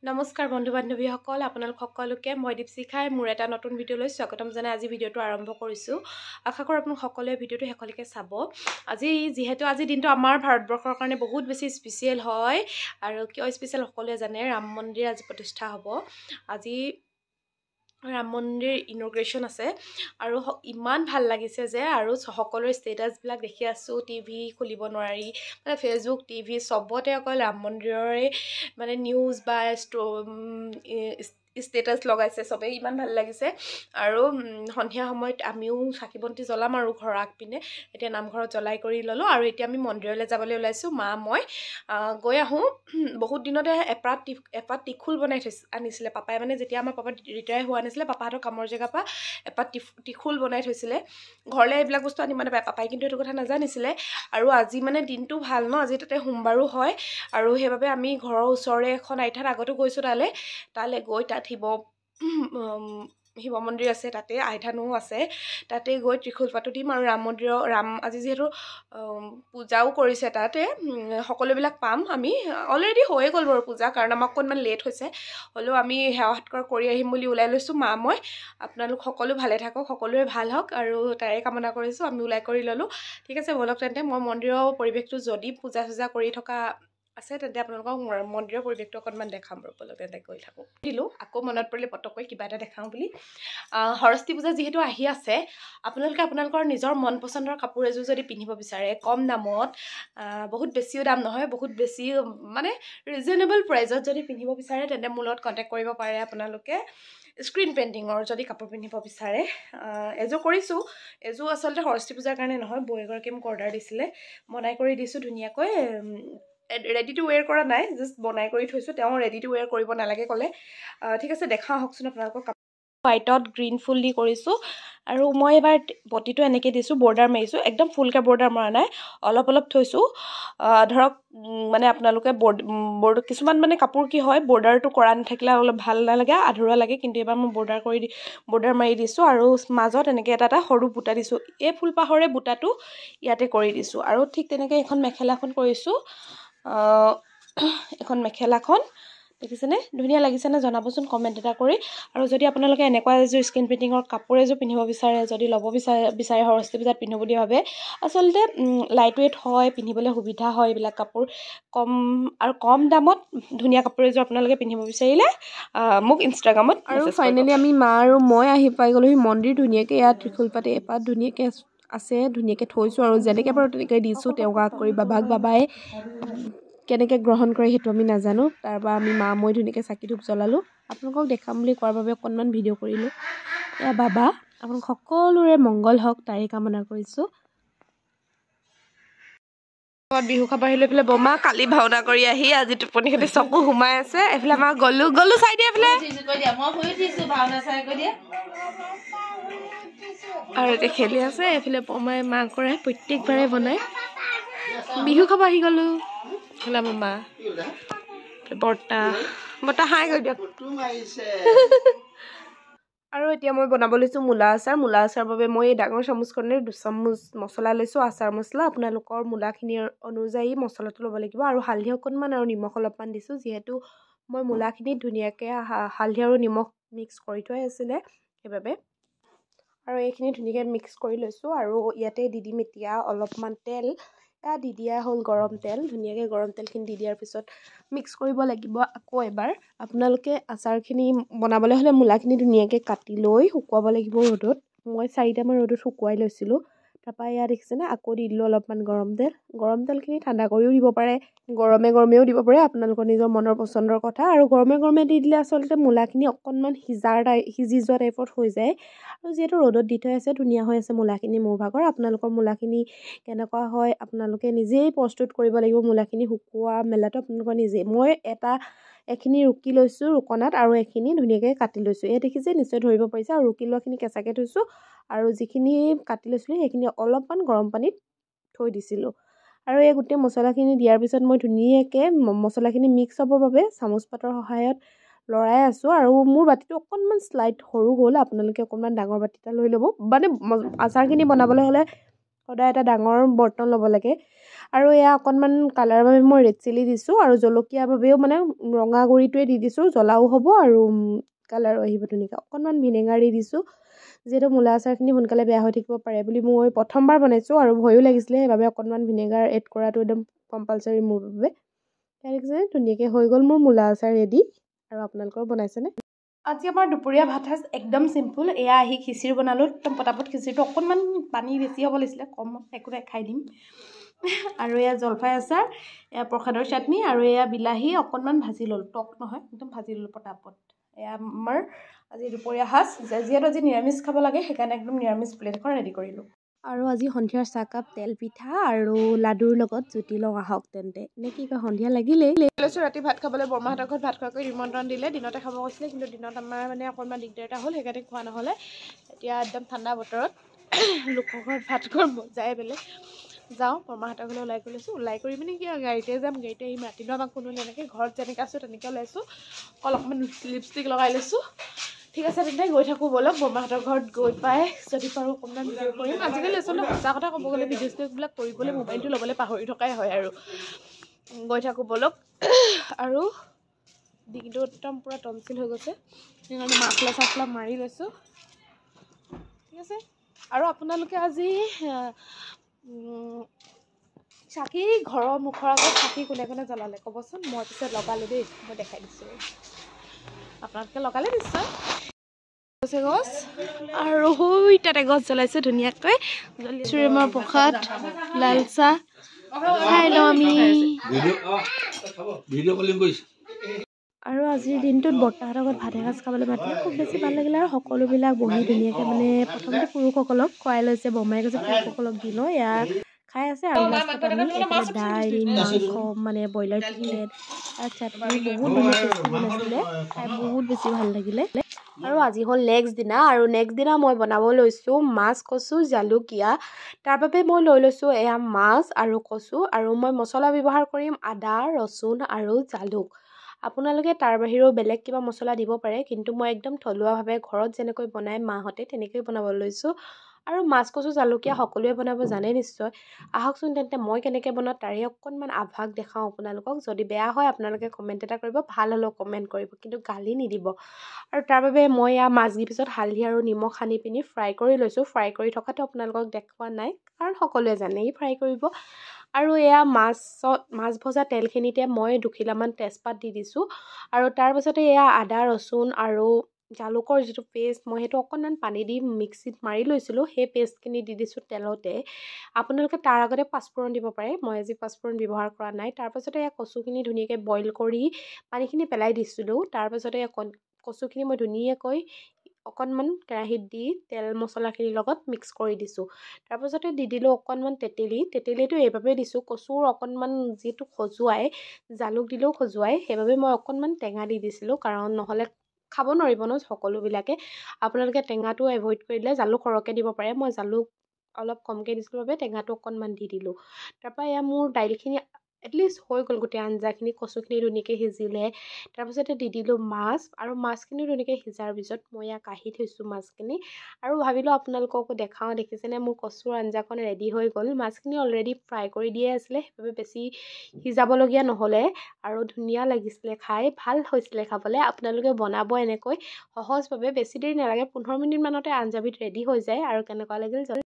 নমস্কাৰ বন্ধু বান্ধৱীসকল, আপোনালোক সকলোকে মই দীপশিখাই মোৰ এটা নতুন ভিডিঅ'লৈ স্বাগতম জনাই আজি ভিডিঅ'টো আৰম্ভ কৰিছোঁ। আশা কৰোঁ আপোনালোক সকলোৱে ভিডিঅ'টো শেষলৈকে চাব। যিহেতু আজিৰ দিনটো আমাৰ ভাৰতবৰ্ষৰ কাৰণে বহুত বেছি স্পেচিয়েল হয় আৰু কিয় স্পেচিয়েল সকলোৱে জানে। ৰাম মন্দিৰ আজি প্ৰতিষ্ঠা হ'ব। আজি ৰাম মন্দিৰ ইনগ্ৰেশ্যন আছে আৰু ইমান ভাল লাগিছে যে আৰু সকলোৰে ষ্টেটাছবিলাক দেখি আছোঁ। টিভি খুলিব নোৱাৰি, মানে ফেচবুক টিভি চবতে অকল ৰাম মন্দিৰৰে মানে নিউজ বা ষ্টেটাছ লগাইছে চবেই। ইমান ভাল লাগিছে আৰু সন্ধিয়া সময়ত আমিও চাকি বন্তি জ্বলাম আৰু ঘৰৰ আগপিনে এতিয়া নামঘৰত জ্বলাই কৰি ল'লোঁ আৰু এতিয়া আমি মন্দিৰলৈ যাবলৈ ওলাইছোঁ। মা মই গৈ আহোঁ। বহুত দিনতে এপাত ত্ৰিশূল বনাই আনিছিলে পাপাই, মানে যেতিয়া আমাৰ পাপা ৰিটায়াৰ হোৱা নাছিলে পাপাহঁতৰ কামৰ জেগাৰ পৰা এপাত ত্ৰিশূল বনাই থৈছিলে। ঘৰলৈ এইবিলাক বস্তু আনিব নাপায় পাপাই, কিন্তু এইটো কথা নাজানিছিলে। আৰু আজি মানে দিনটো ভাল ন, আজি তাতে সোমবাৰো হয় আৰু সেইবাবে আমি ঘৰৰ ওচৰৰে এখন আইথাত আগতো গৈছোঁ তালৈ গৈ তাত শিৱ মন্দিৰ আছে, তাতে আইথানো আছে, তাতে গৈ ত্ৰিশূল পাতো দিম আৰু ৰাম আজি যিহেতু পূজাও কৰিছে তাতে সকলোবিলাক পাম। আমি অলৰেডি হৈয়ে গ'ল বাৰু পূজা, কাৰণ আমাক অকণমান লেট হৈছে, হ'লেও আমি সেৱা সৎকাৰ কৰি আহিম বুলি ওলাই লৈছোঁ মা মই। আপোনালোক সকলো ভালে থাকক, সকলোৰে ভাল হওক আৰু তাৰে কামনা কৰিছোঁ। আমি ওলাই কৰি ল'লোঁ। ঠিক আছে ব'লক তেন্তে মই মন্দিৰৰ পৰিৱেশটো, যদি পূজা চূজা কৰি থকা আছে তেন্তে আপোনালোকক মন্দিৰৰ পৰিৱেশটো অকণমান দেখাম বাৰু। ব'লক তেন্তে গৈ থাকোঁ। দিলোঁ আকৌ মনত পৰিলে পটককৈ কিবা এটা দেখাওঁ বুলি। সৰস্বতী পূজা যিহেতু আহি আছে, আপোনালোকে আপোনালোকৰ নিজৰ মন পচন্দৰ কাপোৰ এযোৰ যদি পিন্ধিব বিচাৰে কম দামত, বহুত বেছিও দাম নহয়, বহুত বেছি মানে ৰিজনেবল প্ৰাইজত যদি পিন্ধিব বিচাৰে তেন্তে মোৰ লগত কণ্টেক্ট কৰিব পাৰে আপোনালোকে। স্ক্ৰীণ পেইণ্টিঙৰ যদি কাপোৰ পিন্ধিব বিচাৰে এযোৰ কৰিছোঁ। এযোৰ আচলতে সৰস্বতী পূজাৰ কাৰণে নহয়, বৌ এগৰাকীয়ে মোক অৰ্ডাৰ দিছিলে, বনাই কৰি দিছোঁ ধুনীয়াকৈ। ৰেডি টু ৱেৰ কৰা নাই, জাষ্ট বনাই কৰি থৈছোঁ। তেওঁ ৰেডি টু ৱেৰ কৰিব নালাগে ক'লে। ঠিক আছে দেখাওঁ আহকচোন আপোনালোকৰ কাপোৰ। হোৱাইটত গ্ৰীণ ফুল দি কৰিছোঁ আৰু মই এবাৰ পটিটো এনেকৈ দিছোঁ, বৰ্ডাৰ মাৰিছোঁ, একদম ফুলকৈ বৰ্ডাৰ মৰা নাই, অলপ অলপ থৈছোঁ। ধৰক মানে আপোনালোকে বৰ্ডাৰ কিছুমান মানে কাপোৰ কি হয় বৰ্ডাৰটো কৰা নাথাকিলে অলপ ভাল নালাগে, আধৰুৱা লাগে, কিন্তু এবাৰ মই বৰ্ডাৰ মাৰি দিছোঁ আৰু মাজত এনেকৈ এটা সৰু বুটা দিছোঁ। এই ফুলপাহৰে বুটাটো ইয়াতে কৰি দিছোঁ আৰু ঠিক তেনেকৈ এখন মেখেলাখন কৰিছোঁ। এখন মেখেলাখন দেখিছেনে, ধুনীয়া লাগিছেনে জনাবচোন কমেণ্ট এটা কৰি। আৰু যদি আপোনালোকে এনেকুৱা এযোৰ স্ক্ৰীণ পেইণ্টিঙৰ কাপোৰ এযোৰ পিন্ধিব বিচাৰে, যদি ল'ব বিচাৰে সৰস্বতী পূজাত পিন্ধো বুলি ভাবে, আচলতে লাইট ৱেইট হয়, পিন্ধিবলৈ সুবিধা হয় এইবিলাক কাপোৰ, কম দামত ধুনীয়া কাপোৰ এযোৰ আপোনালোকে পিন্ধিব বিচাৰিলে মোক ইনষ্টাগ্ৰামত। আৰু ফাইনেলি আমি মা আৰু মই আহি পাই গ'লোহি মন্দিৰ। ধুনীয়াকৈ ইয়াত ত্ৰিশূল পাতি এপাত ধুনীয়াকৈ আছে, ধুনীয়াকৈ থৈছোঁ আৰু যেনেকৈ পাৰোঁ তেনেকৈ দিছোঁ। তেওঁক আগ কৰি বাবাই কেনেকৈ গ্ৰহণ কৰে সেইটো আমি নাজানো। তাৰপৰা আমি মা মই ধুনীয়াকৈ চাকি ধূপ জ্বলালোঁ। আপোনালোকক দেখাম বুলি কোৱাৰ বাবে অকণমান ভিডিঅ' কৰিলোঁ। এয়া বাবা, আপোনালোক সকলোৰে মংগল হওক তাৰে কামনা কৰিছোঁ। বিহু খাব আহিলোঁ এইফালে বমা কালি ভাওনা কৰি আহি আজি টোপনি খেতি চকু সোমাই আছে। এইফালে আমাৰ গলো চাই দিয়ে এইফালে আৰু এতিয়া খেলি আছে। এইফালে বমাই মাংসৰে প্ৰত্যেকবাৰে বনাই। বিহু খাব আহি গ'লোঁ। এইফালে আমাৰ মা, বৰ্তা হাই কৰি দিয়ক। আৰু এতিয়া মই বনাব লৈছোঁ মূলা আচাৰ বাবে মই এই ডাঙৰ চামুচখনেৰে 2 চামুচ মছলা লৈছোঁ, আচাৰ মছলা। আপোনালোকৰ মূলাখিনিৰ অনুযায়ী মছলাটো ল'ব লাগিব আৰু হালধি অকণমান আৰু নিমখ অলপমান দিছোঁ, যিহেতু মই মূলাখিনিত ধুনীয়াকৈ হালধি আৰু নিমখ মিক্স কৰি থোৱাই আছিলে সেইবাবে। আৰু এইখিনি ধুনীয়াকৈ মিক্স কৰি লৈছোঁ আৰু ইয়াতে দি দিম এতিয়া অলপমান তেল। এয়া দি দিয়া হ'ল গৰম তেল। ধুনীয়াকৈ গৰম তেলখিনি দি দিয়াৰ পিছত মিক্স কৰিব লাগিব আকৌ এবাৰ। আপোনালোকে আচাৰখিনি বনাবলৈ হ'লে মূলাখিনি ধুনীয়াকৈ কাটি লৈ শুকুৱাব লাগিব ৰ'দত। মই 4টামান ৰ'দত শুকুৱাই লৈছিলোঁ। তাৰপৰা এয়া দেখিছেনে, আকৌ দি দিলোঁ অলপমান গৰম তেল। গৰম তেলখিনি ঠাণ্ডা কৰিও দিব পাৰে, গৰমেও দিব পাৰে, আপোনালোকৰ নিজৰ মনৰ পচন্দৰ কথা। আৰু গৰমে দি দিলে আচলতে মূলাখিনি অকণমান সিজি যোৱা টাইপত হৈ যায়। আৰু যিহেতু ৰ'দত দি থৈ আছে, ধুনীয়া হৈ আছে মূলাখিনি মোৰ ভাগৰ। আপোনালোকৰ মূলাখিনি কেনেকুৱা হয় আপোনালোকে নিজেই প্ৰস্তুত কৰিব লাগিব। মূলাখিনি শুকুওৱা মেলাটো আপোনালোকৰ নিজেই। মই এইখিনি ৰুকি লৈছোঁ ৰুকনাত আৰু এইখিনি ধুনীয়াকৈ কাটি লৈছোঁ। এই দেখিছে নিশ্চয় ধৰিব পাৰিছে। আৰু ৰুকি লোৱাখিনি কেঁচাকৈ থৈছোঁ আৰু যিখিনি কাটি লৈছিলোঁ সেইখিনি অলপমান গৰম পানীত থৈ দিছিলোঁ। আৰু এই গোটেই মছলাখিনি দিয়াৰ পিছত মই ধুনীয়াকৈ মছলাখিনি মিক্স হ'বৰ বাবে চামুচ পাতৰ সহায়ত লৰাই আছোঁ। আৰু মোৰ বাতিটো অকণমান স্লাইড সৰু হ'ল, আপোনালোকে অকণমান ডাঙৰ বাতি এটা লৈ ল'ব। মানে আচাৰখিনি বনাবলৈ হ'লে সদায় এটা ডাঙৰ বৰ্তন ল'ব লাগে আৰু এয়া অকণমান কালাৰৰ বাবে মই ৰেড চিলি দিছোঁ আৰু জলকীয়াৰ বাবেও মানে ৰঙা গুড়িটোৱে দি দিছোঁ, জ্বলাও হ'ব আৰু কালাৰো আহিব ধুনীয়াকৈ। অকণমান ভিনেগাৰ দি দিছোঁ, যিহেতু মূলা আচাৰখিনি সোনকালে বেয়া হৈ থাকিব পাৰে বুলি মই প্ৰথমবাৰ বনাইছোঁ আৰু ভয়ো লাগিছিলে, সেইবাবে অকণমান ভিনেগাৰ এড কৰাটো একদম কম্পালচাৰী মোৰ বাবে। দেখিছে ধুনীয়াকৈ হৈ গ'ল মোৰ মূলা আচাৰ ৰেডি। আৰু আপোনালোকৰ বনাইছেনে? আজি আমাৰ দুপৰীয়া ভাত সাজ একদম চিম্পুল। এয়া আহি খিচিৰি বনালোঁ, একদম পটাপট খিচিৰিটো অকণমান পানী বেছি হ'ব লাগিছিলে, কম একো নাই খাই দিম। আৰু এয়া জলফাই আচাৰ, এয়া প্ৰসাদৰ চাটনি আৰু এয়া বিলাহী অকণমান ভাজি ল'লোঁ, টক নহয় একদম ভাজি ল'লোঁ পটাপট। এয়া আমাৰ আজি দুপৰীয়া সাজ। যিহেতু আজি নিৰামিষ খাব লাগে সেইকাৰণে একদম নিৰামিষ প্লেট এখন ৰেডি কৰিলোঁ। আৰু আজি সন্ধিয়াৰ চাহকাপ তেল পিঠা আৰু লাডুৰ লগত জুতি লওঁ আহক তেন্তে। নে কি কয়, সন্ধিয়া লাগিলেই। লৈছোঁ ৰাতি ভাত খাবলৈ, বৰমাহঁতৰ ঘৰত ভাত খোৱাকৈ নিমন্ত্ৰণ দিলে। দিনতে খাব কৈছিলে কিন্তু দিনত আমাৰ মানে অকণমান দিগদাৰ এটা হ'ল, সেইকাৰণে খোৱা নহ'লে। এতিয়া একদম ঠাণ্ডা বতৰত লোকৰ ঘৰত ভাত খোৱাৰ মজাই বেলেগ। যাওঁ বৰমাহঁতৰ ঘৰলৈ ওলাই কৰি লৈছোঁ, ওলাই কৰি মানে কি আৰু গাড়ীতে যাম, গাড়ীতে আহিম। ৰাতিটো আমাক কোনো তেনেকৈ ঘৰত যেনেকৈ আছোঁ তেনেকৈ ওলাইছোঁ, অলপমান লিপষ্টিক লগাই লৈছোঁ। ঠিক আছে তেন্তে গৈ থাকোঁ ব'লক। বৰমাহঁতৰ ঘৰত গৈ পাই যদি পাৰোঁ অকণমান ভিডিঅ' কৰিম। আজিকালি আচলতে সঁচা কথা ক'ব গ'লে ভিডিঅ' চিডিঅ'বিলাক কৰিবলৈ মোবাইলটো ল'বলৈ পাহৰি থকাই হয় আৰু। গৈ থাকোঁ ব'লক। আৰু ডিঙিটো একদম পূৰা টনচিল হৈ গৈছে, সেইকাৰণে মাফলাৰ চাফলাৰ মাৰি লৈছোঁ। ঠিক আছে। আৰু আপোনালোকে আজি চাকি ঘৰৰ মুখৰ আগত চাকি কোনে কোনে জ্বলালে ক'বচোন। মই পিছত লগালোঁ দেই, মই দেখাই দিছোঁ। আপোনালোকে লগালে নিশ্চয়। গছ আৰু সৈ তাতে গছ জ্বলাইছোঁ ধুনীয়াকৈ। চুৰেমৰ প্ৰসাদ, লাল চাহ খাই লওঁ আমি। আৰু আজিৰ দিনটোত বৰ্তাহঁতৰ ঘৰত ভাত এসাঁজ খাবলৈ মাতিলে, খুব বেছি ভাল লাগিলে। আৰু সকলোবিলাক বহি ধুনীয়াকৈ মানে প্ৰথমতে পুৰুষসকলক খুৱাই লৈছে, বৰমাই কৈছে পুৰুষসকলক দি লওঁ। এয়া খাই আছে আৰু লাষ্টত আমি এইফালে দাইল, মাংস মানে ব্ৰইলাৰ চিকেন, চাটনি বহুত ধুনীয়া টেষ্টি বনাইছিলে, খাই বহুত বেছি ভাল লাগিলে। আৰু আজি হ'ল নেক্সট দিনা, আৰু নেক্সট দিনা মই বনাব লৈছোঁ মাছ কচু জালুকীয়া। তাৰ বাবে মই লৈ লৈছোঁ এয়া মাছ আৰু কচু, আৰু মই মছলা ব্যৱহাৰ কৰিম আদা, ৰচুন আৰু জালুক। আপোনালোকে তাৰ বাহিৰেও বেলেগ কিবা মছলা দিব পাৰে, কিন্তু মই একদম থলুৱাভাৱে ঘৰত যেনেকৈ বনাই মাহঁতে তেনেকৈ বনাব লৈছোঁ। আৰু মাছ কচু জালুকীয়া সকলোৱে বনাব জানে নিশ্চয়। আহকচোন তেন্তে মই কেনেকৈ বনাওঁ তাৰে অকণমান আভাস দেখাওঁ আপোনালোকক। যদি বেয়া হয় আপোনালোকে কমেণ্ট এটা কৰিব, ভাল হ'লেও কমেণ্ট কৰিব, কিন্তু গালি নিদিব। আৰু তাৰ বাবে মই এয়া মাছকেইপিছত হালধি আৰু নিমখ সানি পিনি ফ্ৰাই কৰি লৈছোঁ। ফ্ৰাই কৰি থকাটো আপোনালোকক দেখুওৱা নাই, কাৰণ সকলোৱে জানেই ফ্ৰাই কৰিব। আৰু এয়া মাছ ভজা তেলখিনিতে মই দুখিলামান তেজপাত দি দিছোঁ। আৰু তাৰপাছতে এয়া আদা, ৰচুন আৰু জালুকৰ যিটো পেষ্ট, মই সেইটো অকণমান পানী দি মিক্সিত মাৰি লৈছিলোঁ, সেই পেষ্টখিনি দি দিছোঁ তেলতে। আপোনালোকে তাৰ আগতে পাঁচফোৰণ দিব পাৰে, মই আজি পাঁচফোৰণ ব্যৱহাৰ কৰা নাই। তাৰপাছতে এয়া কচুখিনি ধুনীয়াকৈ বইল কৰি পানীখিনি পেলাই দিছিলোঁ। তাৰপাছতে কচুখিনি মই ধুনীয়াকৈ অকণমান কেৰাহীত দি তেল মছলাখিনিৰ লগত মিক্স কৰি দিছোঁ। তাৰপাছতে দি দিলোঁ অকণমান তেতেলীটো এইবাবে দিছোঁ, কচুৰ অকণমান যিটো খজুৱাই, জালুক দিলেও খজুৱাই, সেইবাবে মই অকণমান টেঙা দি দিছিলোঁ, কাৰণ নহ'লে খাব নোৱাৰিব ন সকলোবিলাকে। আপোনালোকে টেঙাটো এভইড কৰিলে জালুক সৰহকৈ দিব পাৰে, মই জালুক অলপ কমকৈ দিছিলোঁ বাবে টেঙাটো অকণমান দি দিলোঁ। তাৰপৰা এয়া মোৰ দাইলখিনি এটলিষ্ট হৈ গ'ল, গোটেই আঞ্জাখিনি, কচুখিনি ধুনীয়াকৈ সিজিলে। তাৰপিছতে দি দিলোঁ মাছ, আৰু মাছখিনি ধুনীয়াকৈ সিজাৰ পিছত মই এয়া কাঢ়ি থৈছোঁ মাছখিনি, আৰু ভাবিলোঁ আপোনালোককো দেখাওঁ। দেখিছেনে মোৰ কচুৰ আঞ্জাখন ৰেডি হৈ গ'ল। মাছখিনি অলৰেডি ফ্ৰাই কৰি দিয়ে আছিলে, সেইবাবে বেছি সিজাবলগীয়া নহ'লে, আৰু ধুনীয়া লাগিছিলে খাই, ভাল হৈছিলে খাবলৈ। আপোনালোকে বনাব এনেকৈ সহজভাৱে, বেছি দেৰি নালাগে, 15 মিনিটমানতে আঞ্জাবিধ ৰেডি হৈ যায়। আৰু কেনেকুৱা লাগিল